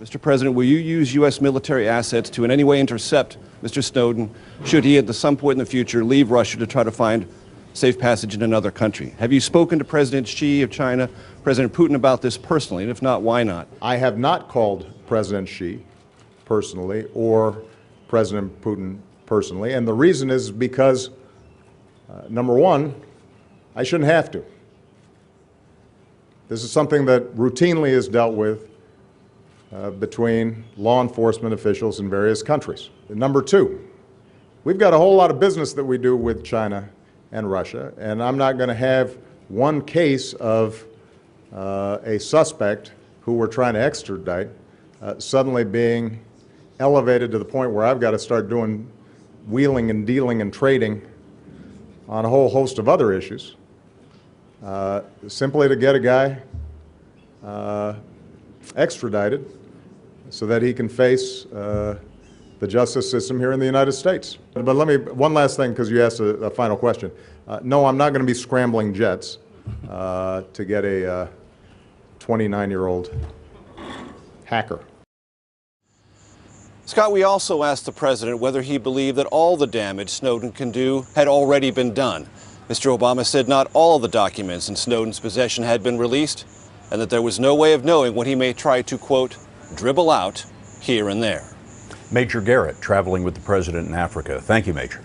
Mr. President, will you use U.S. military assets to in any way intercept Mr. Snowden should he at some point in the future leave Russia to try to find safe passage in another country? Have you spoken to President Xi of China, President Putin about this personally? And if not, why not? I have not called President Xi personally or President Putin personally, and the reason is because, number one, I shouldn't have to. This is something that routinely is dealt with between law enforcement officials in various countries. And number two, we've got a whole lot of business that we do with China and Russia, and I'm not going to have one case of a suspect who we're trying to extradite suddenly being elevated to the point where I've got to start doing wheeling and dealing and trading on a whole host of other issues, simply to get a guy extradited so that he can face the justice system here in the United States. But let me, one last thing, because you asked a final question. No, I'm not going to be scrambling jets to get a 29-year-old hacker. Scott, we also asked the president whether he believed that all the damage Snowden can do had already been done. Mr. Obama said not all of the documents in Snowden's possession had been released, and that there was no way of knowing what he may try to, quote, dribble out here and there. Major Garrett traveling with the president in Africa. Thank you, Major.